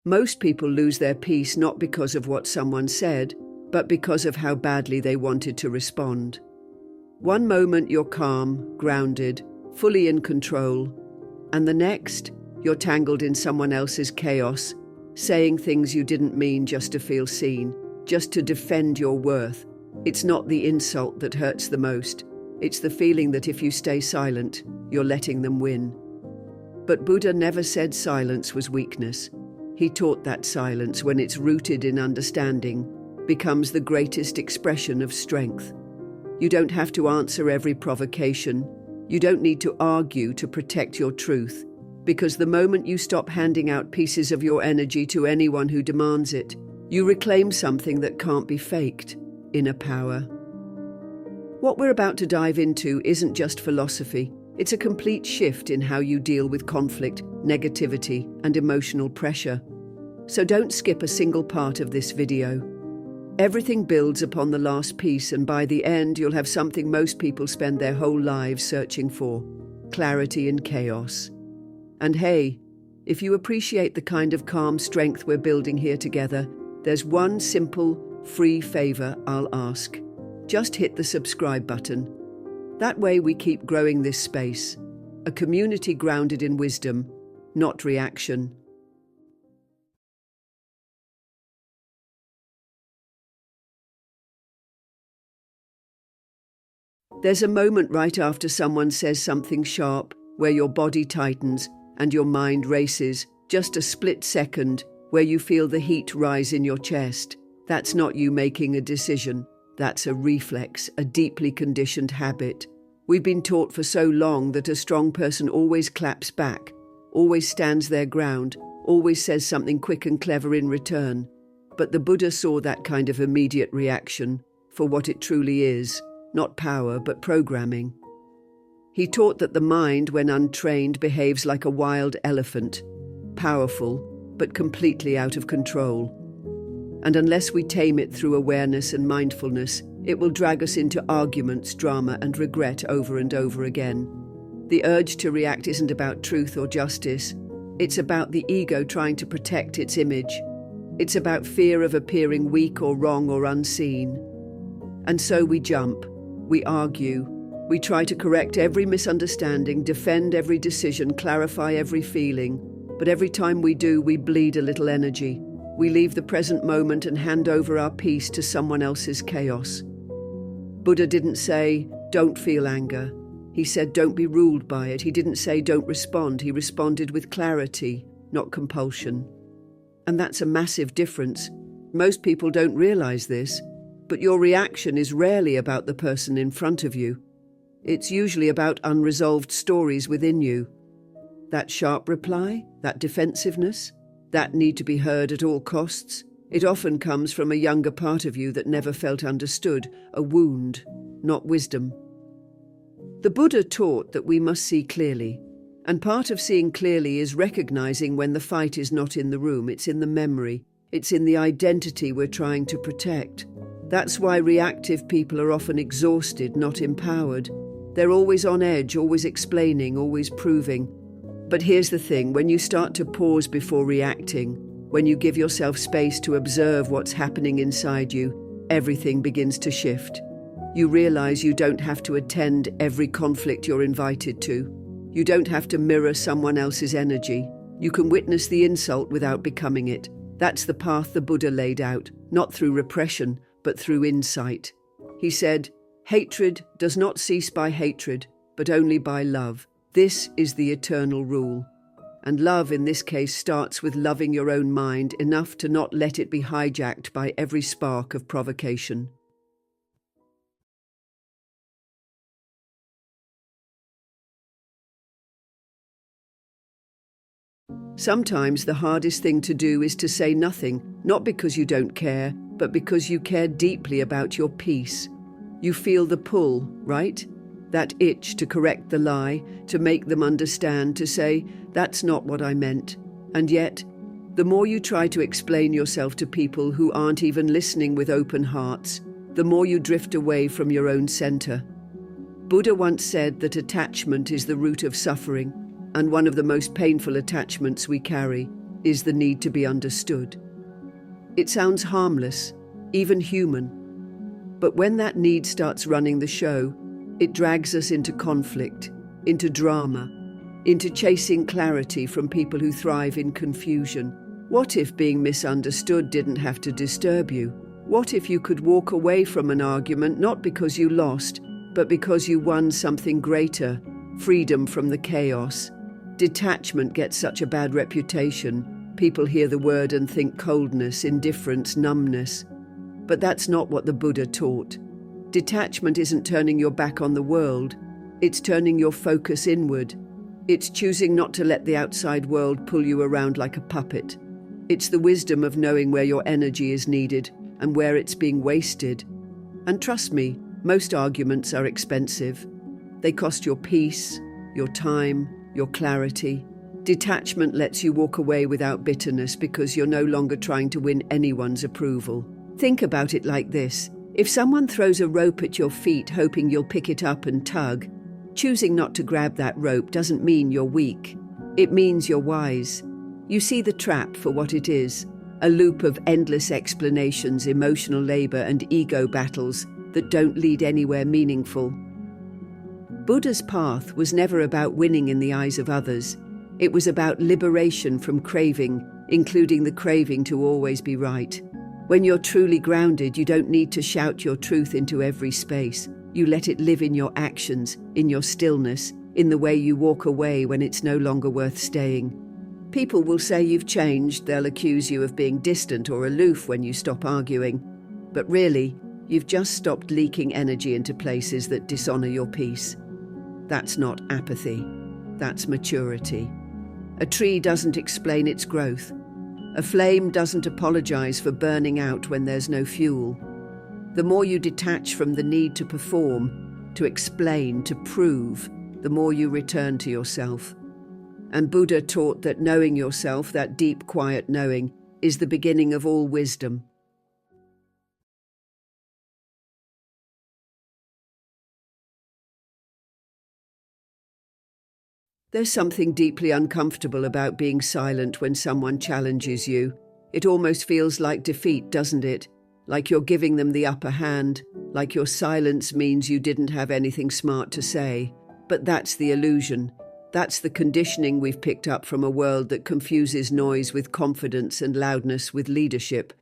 Most people lose their peace not because of what someone said, but because of how badly they wanted to respond. One moment you're calm, grounded, fully in control, and the next, you're tangled in someone else's chaos, saying things you didn't mean just to feel seen, just to defend your worth. It's not the insult that hurts the most. It's the feeling that if you stay silent, you're letting them win. But Buddha never said silence was weakness. He taught that silence, when it's rooted in understanding, becomes the greatest expression of strength. You don't have to answer every provocation. You don't need to argue to protect your truth, because the moment you stop handing out pieces of your energy to anyone who demands it, you reclaim something that can't be faked: inner power. What we're about to dive into isn't just philosophy. It's a complete shift in how you deal with conflict, negativity, and emotional pressure. So don't skip a single part of this video. Everything builds upon the last piece, and by the end you'll have something most people spend their whole lives searching for: clarity in chaos. And hey, if you appreciate the kind of calm strength we're building here together, there's one simple, free favor I'll ask. Just hit the subscribe button. That way we keep growing this space, a community grounded in wisdom, not reaction. There's a moment right after someone says something sharp where your body tightens and your mind races, just a split second where you feel the heat rise in your chest. That's not you making a decision. That's a reflex, a deeply conditioned habit. We've been taught for so long that a strong person always claps back, always stands their ground, always says something quick and clever in return. But the Buddha saw that kind of immediate reaction for what it truly is, not power but programming. He taught that the mind, when untrained, behaves like a wild elephant, powerful but completely out of control. And unless we tame it through awareness and mindfulness, it will drag us into arguments, drama, and regret over and over again. The urge to react isn't about truth or justice. It's about the ego trying to protect its image. It's about fear of appearing weak or wrong or unseen. And so we jump, we argue, we try to correct every misunderstanding, defend every decision, clarify every feeling. But every time we do, we bleed a little energy. We leave the present moment and hand over our peace to someone else's chaos. Buddha didn't say, don't feel anger. He said, don't be ruled by it. He didn't say, don't respond. He responded with clarity, not compulsion. And that's a massive difference. Most people don't realize this, but your reaction is rarely about the person in front of you. It's usually about unresolved stories within you. That sharp reply, that defensiveness, that need to be heard at all costs, it often comes from a younger part of you that never felt understood, a wound, not wisdom. The Buddha taught that we must see clearly, and part of seeing clearly is recognizing when the fight is not in the room, it's in the memory, it's in the identity we're trying to protect. That's why reactive people are often exhausted, not empowered. They're always on edge, always explaining, always proving. But here's the thing, when you start to pause before reacting, when you give yourself space to observe what's happening inside you, everything begins to shift. You realize you don't have to attend every conflict you're invited to. You don't have to mirror someone else's energy. You can witness the insult without becoming it. That's the path the Buddha laid out, not through repression, but through insight. He said, hatred does not cease by hatred, but only by love. This is the eternal rule. And love in this case starts with loving your own mind enough to not let it be hijacked by every spark of provocation. Sometimes the hardest thing to do is to say nothing, not because you don't care, but because you care deeply about your peace. You feel the pull, right? That itch to correct the lie, to make them understand, to say, that's not what I meant. And yet, the more you try to explain yourself to people who aren't even listening with open hearts, the more you drift away from your own center. Buddha once said that attachment is the root of suffering, and one of the most painful attachments we carry is the need to be understood. It sounds harmless, even human. But when that need starts running the show, it drags us into conflict, into drama, into chasing clarity from people who thrive in confusion. What if being misunderstood didn't have to disturb you? What if you could walk away from an argument not because you lost, but because you won something greater, freedom from the chaos? Detachment gets such a bad reputation. People hear the word and think coldness, indifference, numbness. But that's not what the Buddha taught. Detachment isn't turning your back on the world. It's turning your focus inward. It's choosing not to let the outside world pull you around like a puppet. It's the wisdom of knowing where your energy is needed and where it's being wasted. And trust me, most arguments are expensive. They cost your peace, your time, your clarity. Detachment lets you walk away without bitterness because you're no longer trying to win anyone's approval. Think about it like this. If someone throws a rope at your feet hoping you'll pick it up and tug, choosing not to grab that rope doesn't mean you're weak. It means you're wise. You see the trap for what it is, a loop of endless explanations, emotional labor, and ego battles that don't lead anywhere meaningful. Buddha's path was never about winning in the eyes of others. It was about liberation from craving, including the craving to always be right. When you're truly grounded, you don't need to shout your truth into every space. You let it live in your actions, in your stillness, in the way you walk away when it's no longer worth staying. People will say you've changed. They'll accuse you of being distant or aloof when you stop arguing. But really, you've just stopped leaking energy into places that dishonor your peace. That's not apathy. That's maturity. A tree doesn't explain its growth. A flame doesn't apologize for burning out when there's no fuel. The more you detach from the need to perform, to explain, to prove, the more you return to yourself. And Buddha taught that knowing yourself, that deep, quiet knowing, is the beginning of all wisdom. There's something deeply uncomfortable about being silent when someone challenges you. It almost feels like defeat, doesn't it? Like you're giving them the upper hand, like your silence means you didn't have anything smart to say. But that's the illusion. That's the conditioning we've picked up from a world that confuses noise with confidence and loudness with leadership.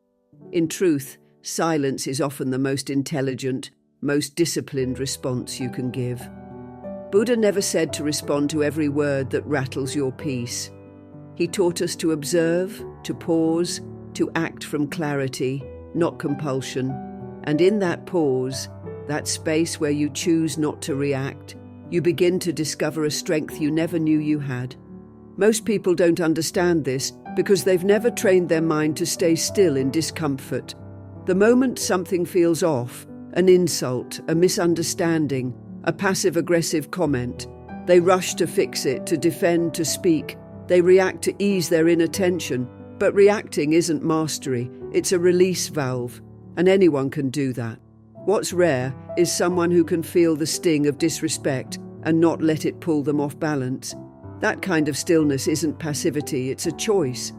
In truth, silence is often the most intelligent, most disciplined response you can give. Buddha never said to respond to every word that rattles your peace. He taught us to observe, to pause, to act from clarity, not compulsion. And in that pause, that space where you choose not to react, you begin to discover a strength you never knew you had. Most people don't understand this because they've never trained their mind to stay still in discomfort. The moment something feels off, an insult, a misunderstanding, a passive-aggressive comment, they rush to fix it, to defend, to speak. They react to ease their inner tension. But reacting isn't mastery, it's a release valve, and anyone can do that. What's rare is someone who can feel the sting of disrespect and not let it pull them off balance. That kind of stillness isn't passivity, it's a choice.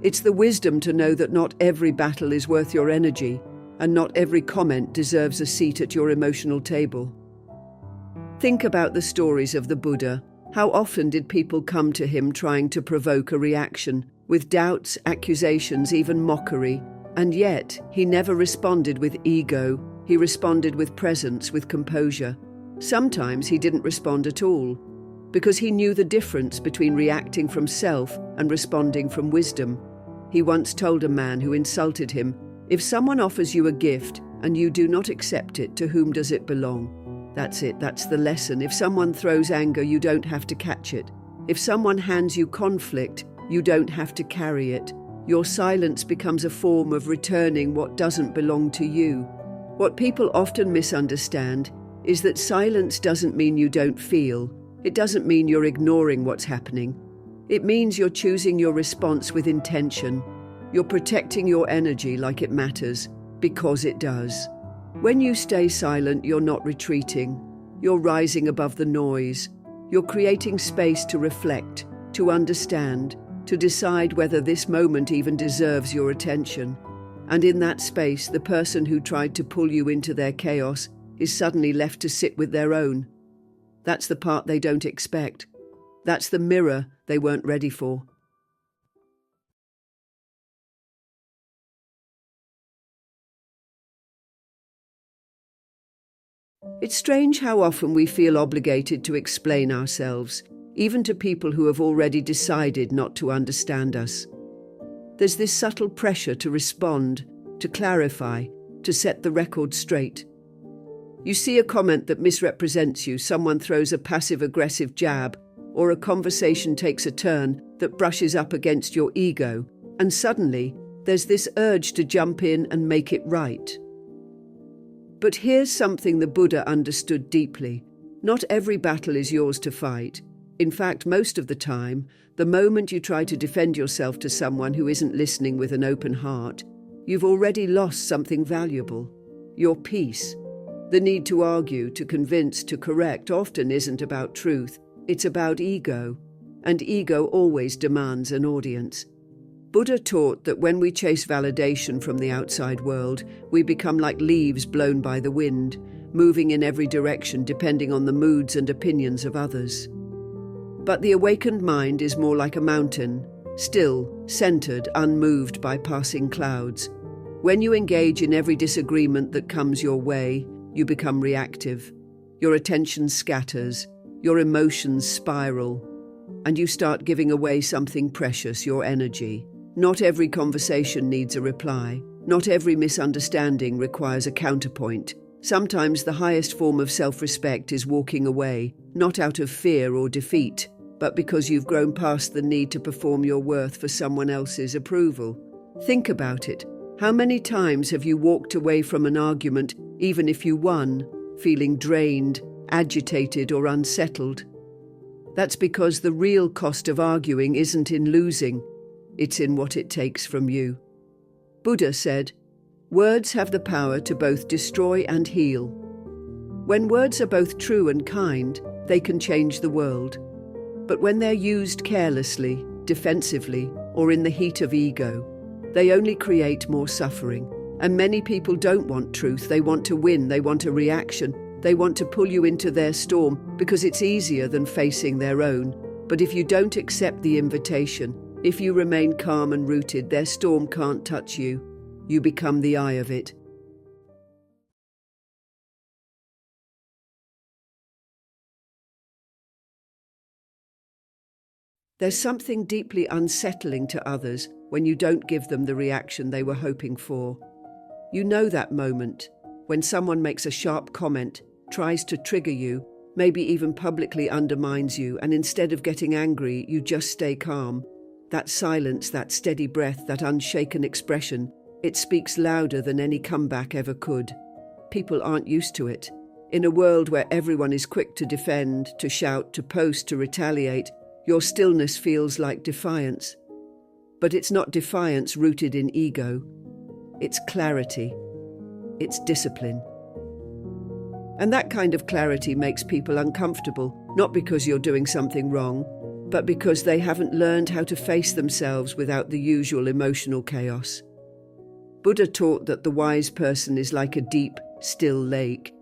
It's the wisdom to know that not every battle is worth your energy, and not every comment deserves a seat at your emotional table. Think about the stories of the Buddha. How often did people come to him trying to provoke a reaction, with doubts, accusations, even mockery? And yet, he never responded with ego. He responded with presence, with composure. Sometimes he didn't respond at all, because he knew the difference between reacting from self and responding from wisdom. He once told a man who insulted him, "If someone offers you a gift and you do not accept it, to whom does it belong?" That's it, that's the lesson. If someone throws anger, you don't have to catch it. If someone hands you conflict, you don't have to carry it. Your silence becomes a form of returning what doesn't belong to you. What people often misunderstand is that silence doesn't mean you don't feel. It doesn't mean you're ignoring what's happening. It means you're choosing your response with intention. You're protecting your energy like it matters, because it does. When you stay silent, you're not retreating. You're rising above the noise. You're creating space to reflect, to understand, to decide whether this moment even deserves your attention. And in that space, the person who tried to pull you into their chaos is suddenly left to sit with their own. That's the part they don't expect. That's the mirror they weren't ready for. It's strange how often we feel obligated to explain ourselves, even to people who have already decided not to understand us. There's this subtle pressure to respond, to clarify, to set the record straight. You see a comment that misrepresents you, someone throws a passive-aggressive jab, or a conversation takes a turn that brushes up against your ego, and suddenly there's this urge to jump in and make it right. But here's something the Buddha understood deeply. Not every battle is yours to fight. In fact, most of the time, the moment you try to defend yourself to someone who isn't listening with an open heart, you've already lost something valuable. Your peace. The need to argue, to convince, to correct often isn't about truth. It's about ego. And ego always demands an audience. Buddha taught that when we chase validation from the outside world, we become like leaves blown by the wind, moving in every direction depending on the moods and opinions of others. But the awakened mind is more like a mountain, still, centered, unmoved by passing clouds. When you engage in every disagreement that comes your way, you become reactive. Your attention scatters, your emotions spiral, and you start giving away something precious, your energy. Not every conversation needs a reply. Not every misunderstanding requires a counterpoint. Sometimes the highest form of self-respect is walking away, not out of fear or defeat, but because you've grown past the need to perform your worth for someone else's approval. Think about it. How many times have you walked away from an argument, even if you won, feeling drained, agitated, or unsettled? That's because the real cost of arguing isn't in losing. It's in what it takes from you. Buddha said, "Words have the power to both destroy and heal." When words are both true and kind, they can change the world. But when they're used carelessly, defensively, or in the heat of ego, they only create more suffering. And many people don't want truth. They want to win. They want a reaction. They want to pull you into their storm because it's easier than facing their own. But if you don't accept the invitation, if you remain calm and rooted, their storm can't touch you. You become the eye of it. There's something deeply unsettling to others when you don't give them the reaction they were hoping for. You know that moment when someone makes a sharp comment, tries to trigger you, maybe even publicly undermines you, and instead of getting angry, you just stay calm. That silence, that steady breath, that unshaken expression, it speaks louder than any comeback ever could. People aren't used to it. In a world where everyone is quick to defend, to shout, to post, to retaliate, your stillness feels like defiance. But it's not defiance rooted in ego. It's clarity. It's discipline. And that kind of clarity makes people uncomfortable, not because you're doing something wrong, but because they haven't learned how to face themselves without the usual emotional chaos. Buddha taught that the wise person is like a deep, still lake.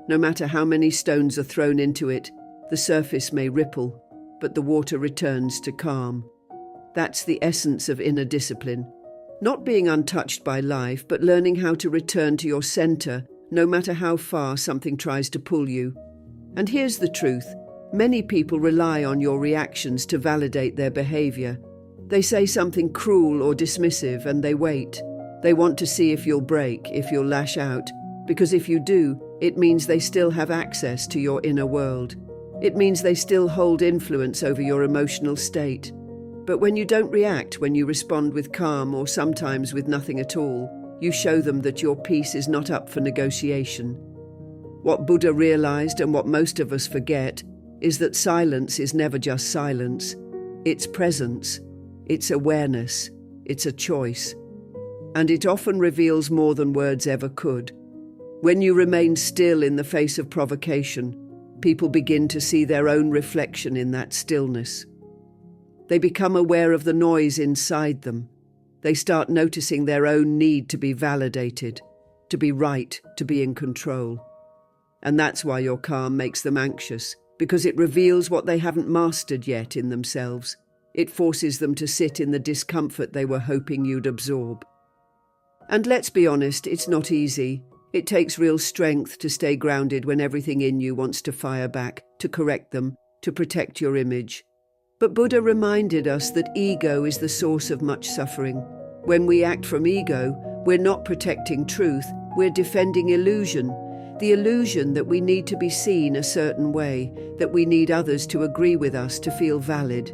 No matter how many stones are thrown into it, the surface may ripple, but the water returns to calm. That's the essence of inner discipline. Not being untouched by life, but learning how to return to your center, no matter how far something tries to pull you. And here's the truth. Many people rely on your reactions to validate their behavior. They say something cruel or dismissive and they wait. They want to see if you'll break, if you'll lash out, because if you do, it means they still have access to your inner world. It means they still hold influence over your emotional state. But when you don't react, when you respond with calm or sometimes with nothing at all, you show them that your peace is not up for negotiation. What Buddha realized, and what most of us forget, is that silence is never just silence. It's presence, it's awareness, it's a choice. And it often reveals more than words ever could. When you remain still in the face of provocation, people begin to see their own reflection in that stillness. They become aware of the noise inside them. They start noticing their own need to be validated, to be right, to be in control. And that's why your calm makes them anxious, because it reveals what they haven't mastered yet in themselves. It forces them to sit in the discomfort they were hoping you'd absorb. And let's be honest, it's not easy. It takes real strength to stay grounded when everything in you wants to fire back, to correct them, to protect your image. But Buddha reminded us that ego is the source of much suffering. When we act from ego, we're not protecting truth, we're defending illusion. The illusion that we need to be seen a certain way, that we need others to agree with us to feel valid.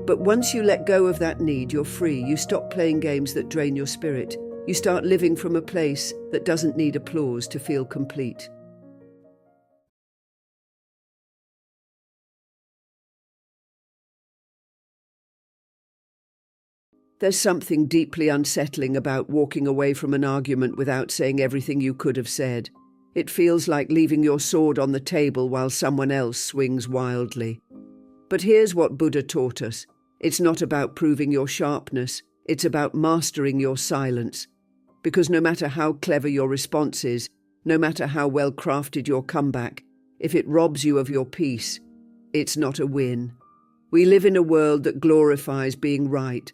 But once you let go of that need, you're free. You stop playing games that drain your spirit. You start living from a place that doesn't need applause to feel complete. There's something deeply unsettling about walking away from an argument without saying everything you could have said. It feels like leaving your sword on the table while someone else swings wildly. But here's what Buddha taught us. It's not about proving your sharpness, it's about mastering your silence. Because no matter how clever your response is, no matter how well crafted your comeback, if it robs you of your peace, it's not a win. We live in a world that glorifies being right.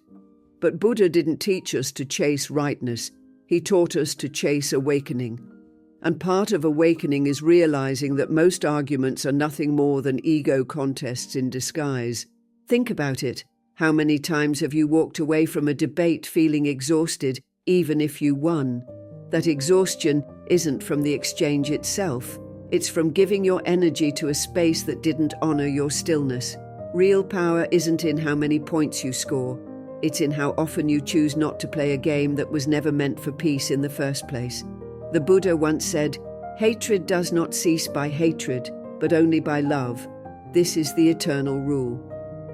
But Buddha didn't teach us to chase rightness. He taught us to chase awakening. And part of awakening is realizing that most arguments are nothing more than ego contests in disguise. Think about it. How many times have you walked away from a debate feeling exhausted, even if you won? That exhaustion isn't from the exchange itself. It's from giving your energy to a space that didn't honor your stillness. Real power isn't in how many points you score. It's in how often you choose not to play a game that was never meant for peace in the first place. The Buddha once said, "Hatred does not cease by hatred, but only by love. This is the eternal rule."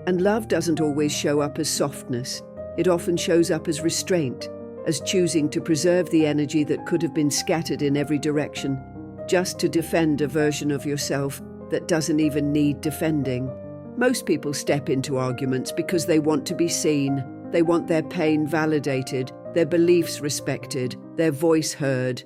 And love doesn't always show up as softness. It often shows up as restraint, as choosing to preserve the energy that could have been scattered in every direction, just to defend a version of yourself that doesn't even need defending. Most people step into arguments because they want to be seen. They want their pain validated, their beliefs respected, their voice heard.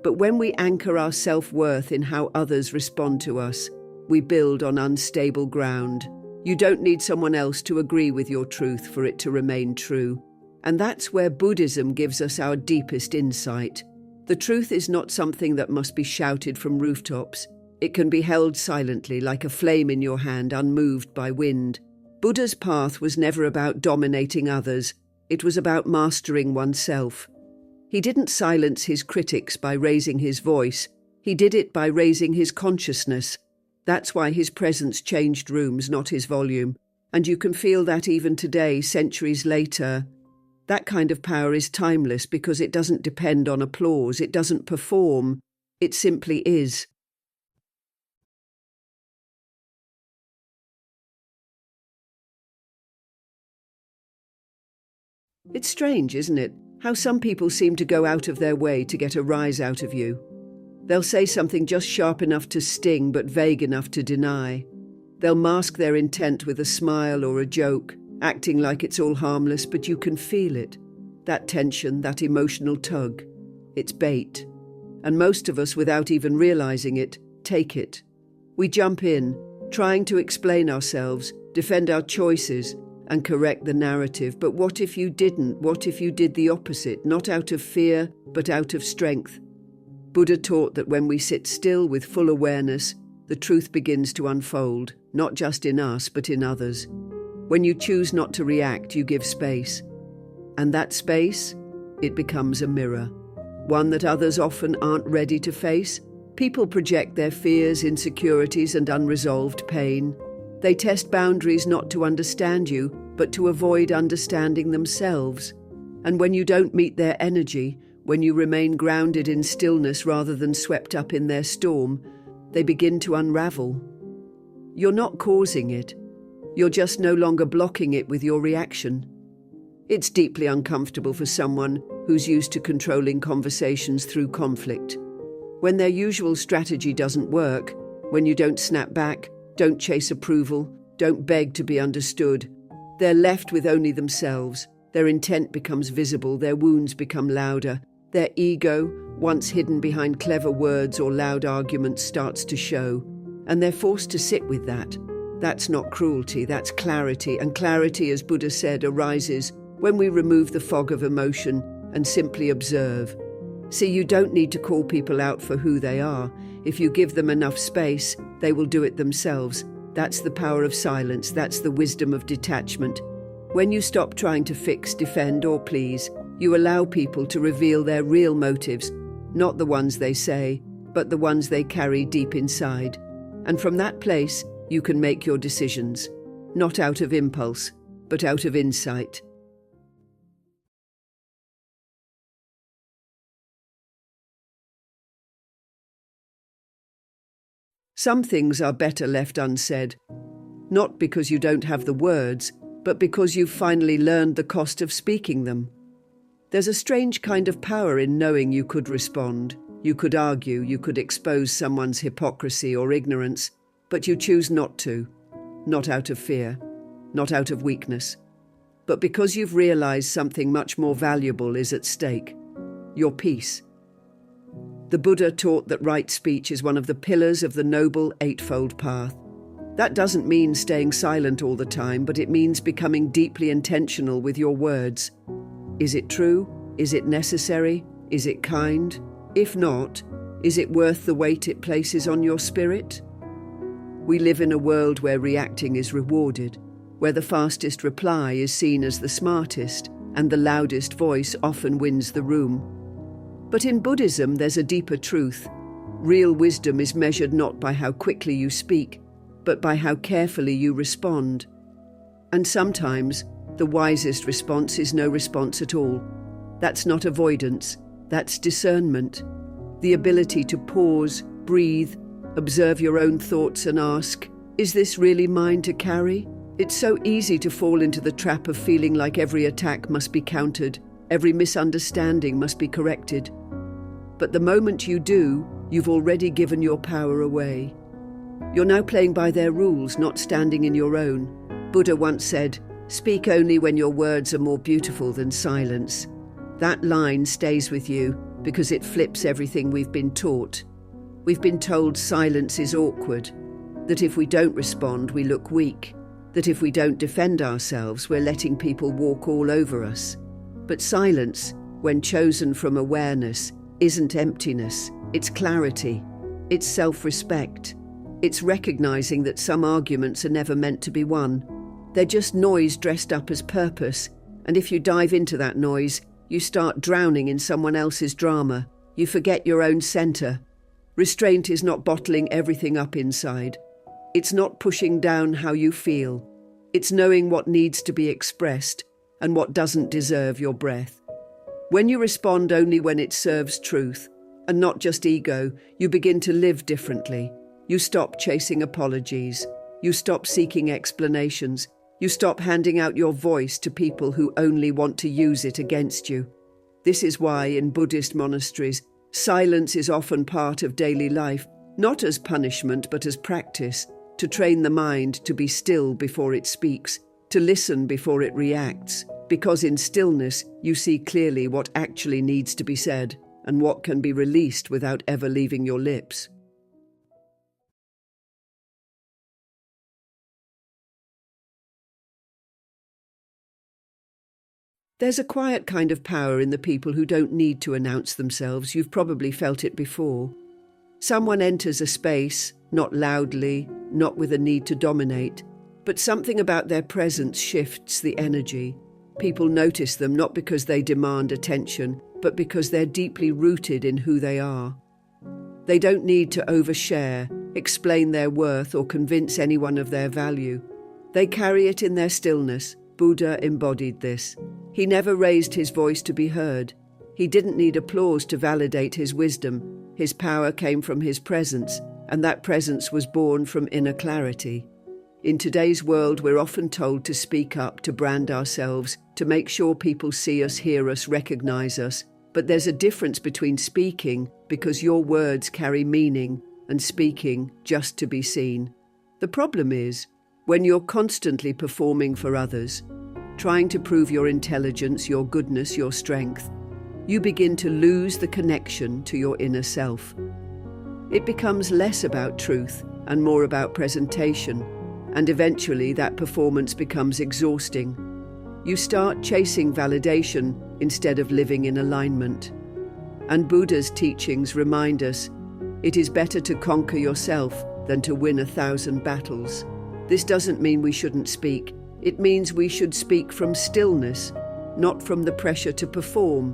But when we anchor our self-worth in how others respond to us, we build on unstable ground. You don't need someone else to agree with your truth for it to remain true. And that's where Buddhism gives us our deepest insight. The truth is not something that must be shouted from rooftops. It can be held silently, like a flame in your hand, unmoved by wind. Buddha's path was never about dominating others. It was about mastering oneself. He didn't silence his critics by raising his voice. He did it by raising his consciousness. That's why his presence changed rooms, not his volume. And you can feel that even today, centuries later. That kind of power is timeless because it doesn't depend on applause. It doesn't perform. It simply is. It's strange, isn't it? How some people seem to go out of their way to get a rise out of you. They'll say something just sharp enough to sting but vague enough to deny. They'll mask their intent with a smile or a joke, acting like it's all harmless, but you can feel it. That tension, that emotional tug. It's bait. And most of us, without even realizing it, take it. We jump in, trying to explain ourselves, defend our choices, and correct the narrative. But what if you didn't? What if you did the opposite, not out of fear, but out of strength? Buddha taught that when we sit still with full awareness, the truth begins to unfold, not just in us, but in others. When you choose not to react, you give space. And that space, it becomes a mirror. One that others often aren't ready to face. People project their fears, insecurities, and unresolved pain. They test boundaries not to understand you, but to avoid understanding themselves. And when you don't meet their energy, when you remain grounded in stillness rather than swept up in their storm, they begin to unravel. You're not causing it. You're just no longer blocking it with your reaction. It's deeply uncomfortable for someone who's used to controlling conversations through conflict. When their usual strategy doesn't work, when you don't snap back, don't chase approval, don't beg to be understood, They're left with only themselves. Their intent becomes visible, their wounds become louder. Their ego, once hidden behind clever words or loud arguments, starts to show, and they're forced to sit with that. That's not cruelty, that's clarity, and clarity, as Buddha said, arises when we remove the fog of emotion and simply observe. See, you don't need to call people out for who they are. If you give them enough space, they will do it themselves. That's the power of silence, that's the wisdom of detachment. When you stop trying to fix, defend, or please, you allow people to reveal their real motives, not the ones they say, but the ones they carry deep inside. And from that place, you can make your decisions, not out of impulse, but out of insight. Some things are better left unsaid, not because you don't have the words, but because you've finally learned the cost of speaking them. There's a strange kind of power in knowing you could respond, you could argue, you could expose someone's hypocrisy or ignorance, but you choose not to, not out of fear, not out of weakness, but because you've realized something much more valuable is at stake, your peace. The Buddha taught that right speech is one of the pillars of the Noble Eightfold Path. That doesn't mean staying silent all the time, but it means becoming deeply intentional with your words. Is it true? Is it necessary? Is it kind? If not, is it worth the weight it places on your spirit? We live in a world where reacting is rewarded, where the fastest reply is seen as the smartest, and the loudest voice often wins the room. But in Buddhism, there's a deeper truth. Real wisdom is measured not by how quickly you speak, but by how carefully you respond. And sometimes, the wisest response is no response at all. That's not avoidance, that's discernment. The ability to pause, breathe, observe your own thoughts and ask, is this really mine to carry? It's so easy to fall into the trap of feeling like every attack must be countered, every misunderstanding must be corrected. But the moment you do, you've already given your power away. You're now playing by their rules, not standing in your own. Buddha once said, "Speak only when your words are more beautiful than silence." That line stays with you because it flips everything we've been taught. We've been told silence is awkward, that if we don't respond, we look weak, that if we don't defend ourselves, we're letting people walk all over us. But silence, when chosen from awareness, isn't emptiness, it's clarity, it's self-respect. It's recognizing that some arguments are never meant to be won. They're just noise dressed up as purpose, and if you dive into that noise, you start drowning in someone else's drama. You forget your own center. Restraint is not bottling everything up inside. It's not pushing down how you feel. It's knowing what needs to be expressed and what doesn't deserve your breath. When you respond only when it serves truth, and not just ego, you begin to live differently. You stop chasing apologies. You stop seeking explanations. You stop handing out your voice to people who only want to use it against you. This is why in Buddhist monasteries, silence is often part of daily life, not as punishment but as practice, to train the mind to be still before it speaks, to listen before it reacts, because in stillness you see clearly what actually needs to be said and what can be released without ever leaving your lips. There's a quiet kind of power in the people who don't need to announce themselves. You've probably felt it before. Someone enters a space, not loudly, not with a need to dominate, but something about their presence shifts the energy. People notice them not because they demand attention, but because they're deeply rooted in who they are. They don't need to overshare, explain their worth, or convince anyone of their value. They carry it in their stillness. Buddha embodied this. He never raised his voice to be heard. He didn't need applause to validate his wisdom. His power came from his presence, and that presence was born from inner clarity. In today's world, we're often told to speak up, to brand ourselves, to make sure people see us, hear us, recognize us. But there's a difference between speaking because your words carry meaning and speaking just to be seen. The problem is, When you're constantly performing for others, trying to prove your intelligence, your goodness, your strength, you begin to lose the connection to your inner self. It becomes less about truth and more about presentation, and eventually that performance becomes exhausting. You start chasing validation instead of living in alignment. And Buddha's teachings remind us, it is better to conquer yourself than to win 1,000 battles. This doesn't mean we shouldn't speak. It means we should speak from stillness, not from the pressure to perform.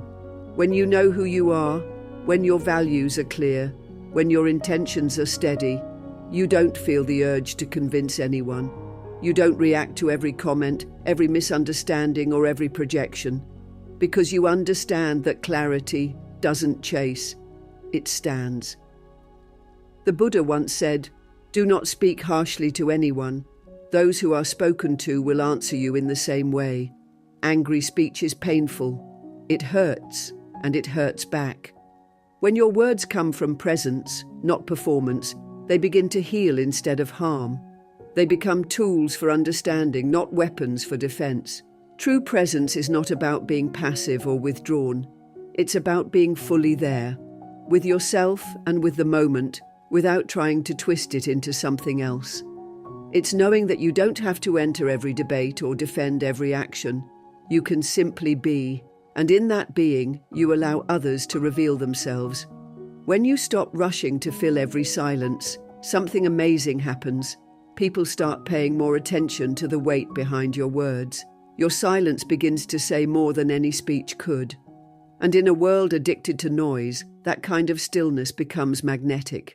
When you know who you are, when your values are clear, when your intentions are steady, you don't feel the urge to convince anyone. You don't react to every comment, every misunderstanding, or every projection, because you understand that clarity doesn't chase, it stands. The Buddha once said, "Do not speak harshly to anyone. Those who are spoken to will answer you in the same way. Angry speech is painful. It hurts, and it hurts back." When your words come from presence, not performance, they begin to heal instead of harm. They become tools for understanding, not weapons for defense. True presence is not about being passive or withdrawn. It's about being fully there, with yourself and with the moment, without trying to twist it into something else. It's knowing that you don't have to enter every debate or defend every action. You can simply be, and in that being, you allow others to reveal themselves. When you stop rushing to fill every silence, something amazing happens. People start paying more attention to the weight behind your words. Your silence begins to say more than any speech could. And in a world addicted to noise, that kind of stillness becomes magnetic.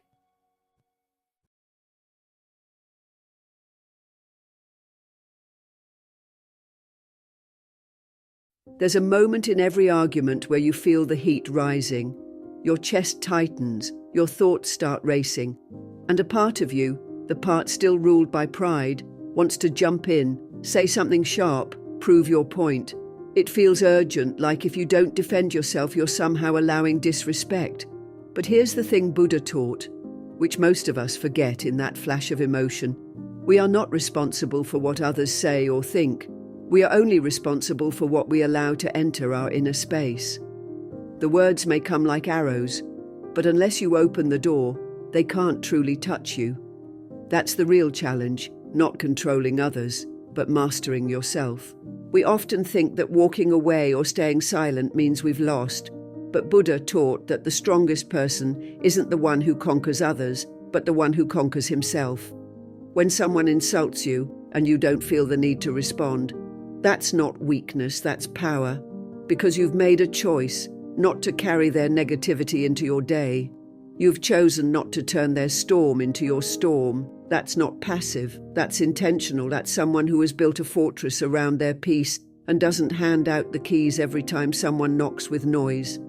There's a moment in every argument where you feel the heat rising. Your chest tightens, your thoughts start racing, and a part of you, the part still ruled by pride, wants to jump in, say something sharp, prove your point. It feels urgent, like if you don't defend yourself, you're somehow allowing disrespect. But here's the thing Buddha taught, which most of us forget in that flash of emotion. We are not responsible for what others say or think. We are only responsible for what we allow to enter our inner space. The words may come like arrows, but unless you open the door, they can't truly touch you. That's the real challenge, not controlling others, but mastering yourself. We often think that walking away or staying silent means we've lost, but Buddha taught that the strongest person isn't the one who conquers others, but the one who conquers himself. When someone insults you and you don't feel the need to respond, that's not weakness, that's power, because you've made a choice not to carry their negativity into your day. You've chosen not to turn their storm into your storm. That's not passive, that's intentional. That's someone who has built a fortress around their peace and doesn't hand out the keys every time someone knocks with noise.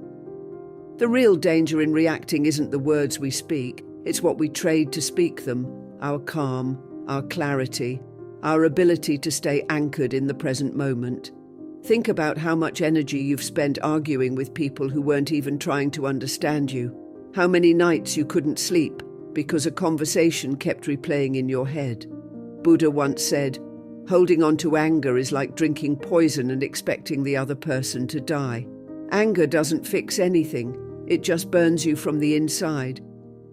The real danger in reacting isn't the words we speak, it's what we trade to speak them, our calm, our clarity, our ability to stay anchored in the present moment. Think about how much energy you've spent arguing with people who weren't even trying to understand you. How many nights you couldn't sleep because a conversation kept replaying in your head. Buddha once said, "Holding on to anger is like drinking poison and expecting the other person to die." Anger doesn't fix anything, it just burns you from the inside.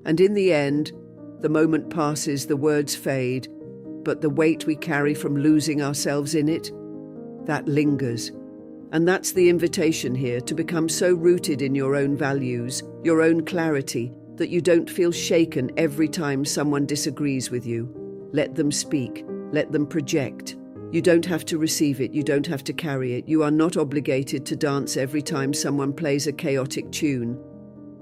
And in the end, the moment passes, the words fade, but the weight we carry from losing ourselves in it, that lingers. And that's the invitation here, to become so rooted in your own values, your own clarity, that you don't feel shaken every time someone disagrees with you. Let them speak, let them project. You don't have to receive it, you don't have to carry it. You are not obligated to dance every time someone plays a chaotic tune.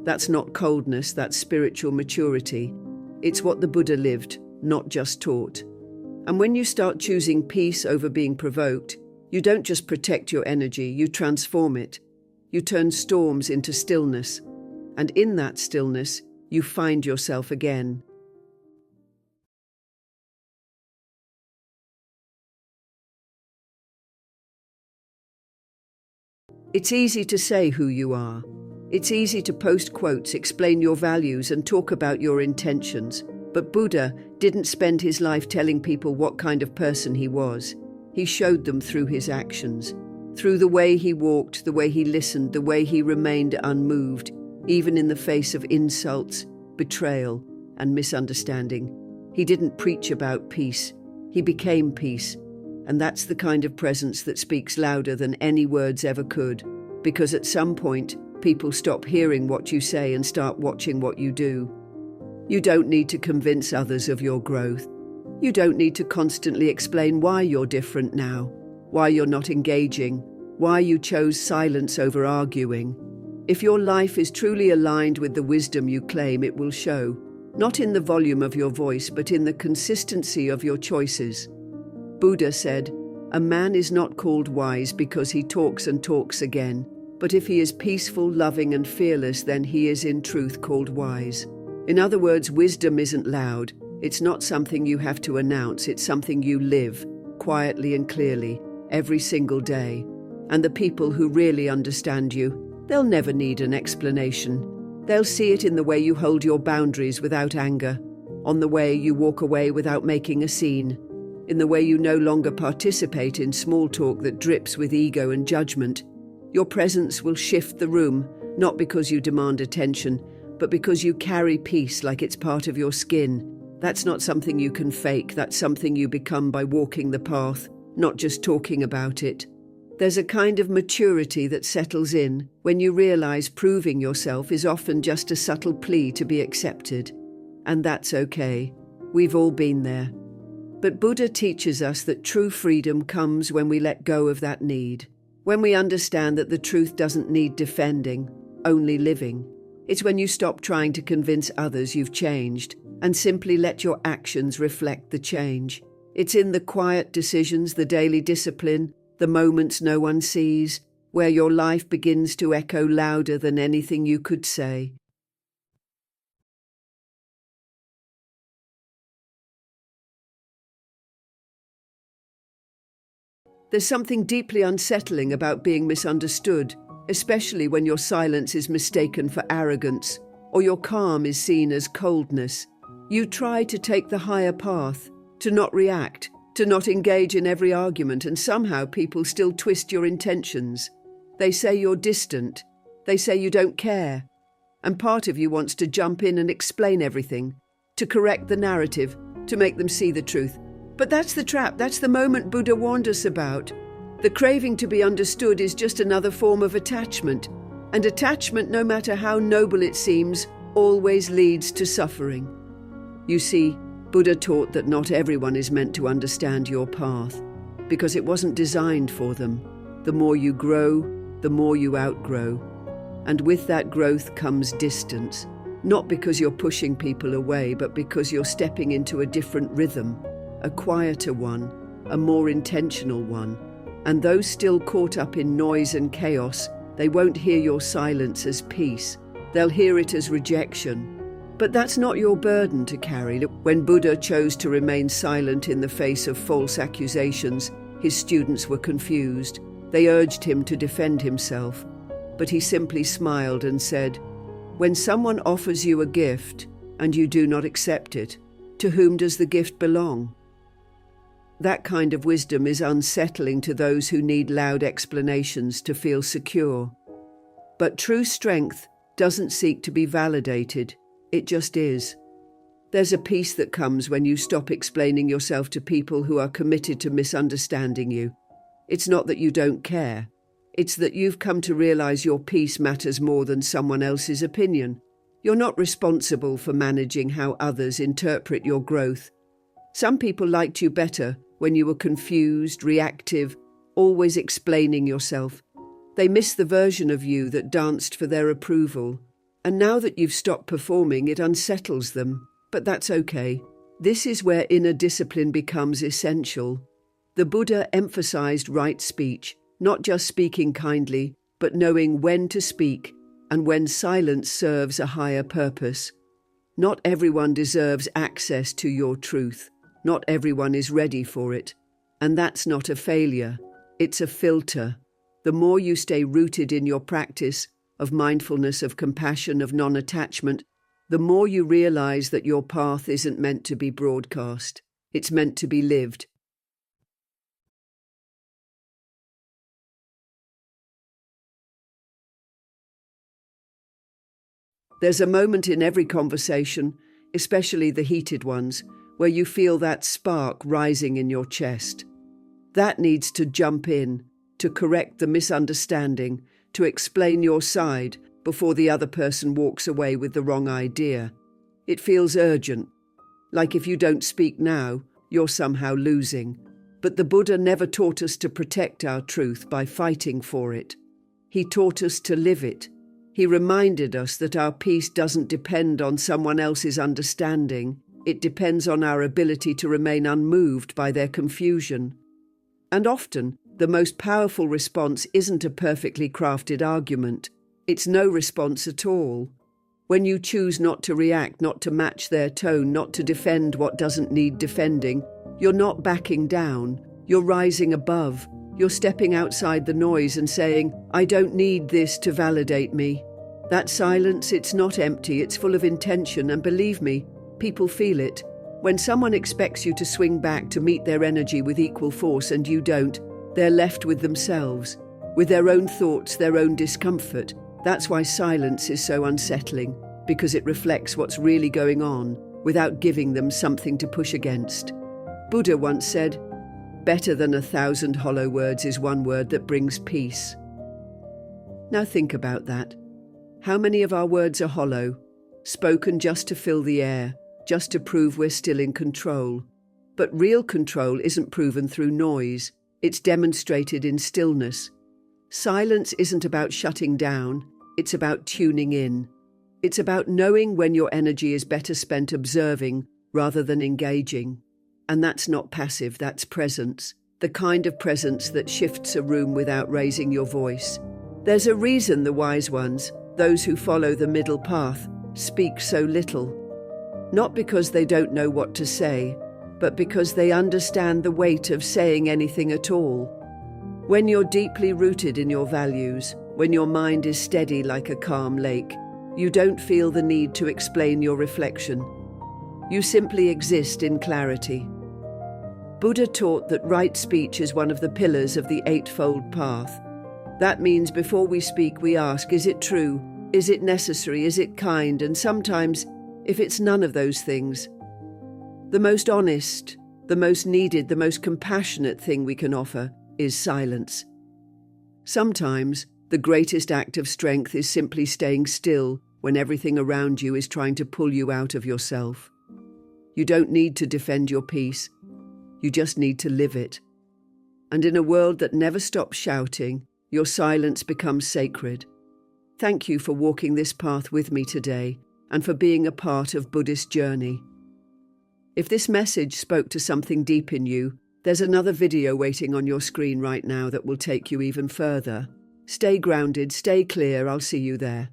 That's not coldness, that's spiritual maturity. It's what the Buddha lived, not just taught. And when you start choosing peace over being provoked, you don't just protect your energy, you transform it. You turn storms into stillness. And in that stillness, you find yourself again. It's easy to say who you are. It's easy to post quotes, explain your values, and talk about your intentions. But Buddha didn't spend his life telling people what kind of person he was. He showed them through his actions, through the way he walked, the way he listened, the way he remained unmoved, even in the face of insults, betrayal, and misunderstanding. He didn't preach about peace. He became peace. And that's the kind of presence that speaks louder than any words ever could. Because at some point, people stop hearing what you say and start watching what you do. You don't need to convince others of your growth. You don't need to constantly explain why you're different now, why you're not engaging, why you chose silence over arguing. If your life is truly aligned with the wisdom you claim, it will show, not in the volume of your voice, but in the consistency of your choices. Buddha said, "A man is not called wise because he talks and talks again, but if he is peaceful, loving, and fearless, then he is in truth called wise." In other words, wisdom isn't loud. It's not something you have to announce. It's something you live, quietly and clearly, every single day. And the people who really understand you, they'll never need an explanation. They'll see it in the way you hold your boundaries without anger, on the way you walk away without making a scene, in the way you no longer participate in small talk that drips with ego and judgment. Your presence will shift the room, not because you demand attention, but because you carry peace like it's part of your skin. That's not something you can fake. That's something you become by walking the path, not just talking about it. There's a kind of maturity that settles in when you realize proving yourself is often just a subtle plea to be accepted. And that's okay. We've all been there. But Buddha teaches us that true freedom comes when we let go of that need, when we understand that the truth doesn't need defending, only living. It's when you stop trying to convince others you've changed and simply let your actions reflect the change. It's in the quiet decisions, the daily discipline, the moments no one sees, where your life begins to echo louder than anything you could say. There's something deeply unsettling about being misunderstood, especially when your silence is mistaken for arrogance, or your calm is seen as coldness. You try to take the higher path, to not react, to not engage in every argument, and somehow people still twist your intentions. They say you're distant. They say you don't care. And part of you wants to jump in and explain everything, to correct the narrative, to make them see the truth. But that's the trap. That's the moment Buddha warned us about. The craving to be understood is just another form of attachment. And attachment, no matter how noble it seems, always leads to suffering. You see, Buddha taught that not everyone is meant to understand your path, because it wasn't designed for them. The more you grow, the more you outgrow. And with that growth comes distance, not because you're pushing people away, but because you're stepping into a different rhythm, a quieter one, a more intentional one. And those still caught up in noise and chaos, they won't hear your silence as peace. They'll hear it as rejection. But that's not your burden to carry. When Buddha chose to remain silent in the face of false accusations, his students were confused. They urged him to defend himself. But he simply smiled and said, "When someone offers you a gift and you do not accept it, to whom does the gift belong?" That kind of wisdom is unsettling to those who need loud explanations to feel secure. But true strength doesn't seek to be validated. It just is. There's a peace that comes when you stop explaining yourself to people who are committed to misunderstanding you. It's not that you don't care. It's that you've come to realize your peace matters more than someone else's opinion. You're not responsible for managing how others interpret your growth. Some people liked you better when you were confused, reactive, always explaining yourself. They miss the version of you that danced for their approval. And now that you've stopped performing, it unsettles them. But that's okay. This is where inner discipline becomes essential. The Buddha emphasized right speech, not just speaking kindly, but knowing when to speak and when silence serves a higher purpose. Not everyone deserves access to your truth. Not everyone is ready for it. And that's not a failure. It's a filter. The more you stay rooted in your practice of mindfulness, of compassion, of non-attachment, the more you realize that your path isn't meant to be broadcast. It's meant to be lived. There's a moment in every conversation, especially the heated ones, where you feel that spark rising in your chest. That needs to jump in, to correct the misunderstanding, to explain your side before the other person walks away with the wrong idea. It feels urgent, like if you don't speak now, you're somehow losing. But the Buddha never taught us to protect our truth by fighting for it. He taught us to live it. He reminded us that our peace doesn't depend on someone else's understanding. It depends on our ability to remain unmoved by their confusion. And often, the most powerful response isn't a perfectly crafted argument. It's no response at all. When you choose not to react, not to match their tone, not to defend what doesn't need defending, you're not backing down. You're rising above. You're stepping outside the noise and saying, I don't need this to validate me. That silence, it's not empty, it's full of intention, and believe me, people feel it. When someone expects you to swing back to meet their energy with equal force and you don't, they're left with themselves, with their own thoughts, their own discomfort. That's why silence is so unsettling, because it reflects what's really going on without giving them something to push against. Buddha once said, better than 1,000 hollow words is one word that brings peace. Now think about that. How many of our words are hollow, spoken just to fill the air, just to prove we're still in control? But real control isn't proven through noise, it's demonstrated in stillness. Silence isn't about shutting down, it's about tuning in. It's about knowing when your energy is better spent observing rather than engaging. And that's not passive, that's presence, the kind of presence that shifts a room without raising your voice. There's a reason the wise ones, those who follow the middle path, speak so little. Not because they don't know what to say, but because they understand the weight of saying anything at all. When you're deeply rooted in your values, when your mind is steady like a calm lake, you don't feel the need to explain your reflection. You simply exist in clarity. Buddha taught that right speech is one of the pillars of the Eightfold Path. That means before we speak, we ask, is it true? Is it necessary? Is it kind? And sometimes, if it's none of those things, the most honest, the most needed, the most compassionate thing we can offer is silence. Sometimes, the greatest act of strength is simply staying still when everything around you is trying to pull you out of yourself. You don't need to defend your peace. You just need to live it. And in a world that never stops shouting, your silence becomes sacred. Thank you for walking this path with me today and for being a part of Buddhist journey. If this message spoke to something deep in you, there's another video waiting on your screen right now that will take you even further. Stay grounded, stay clear, I'll see you there.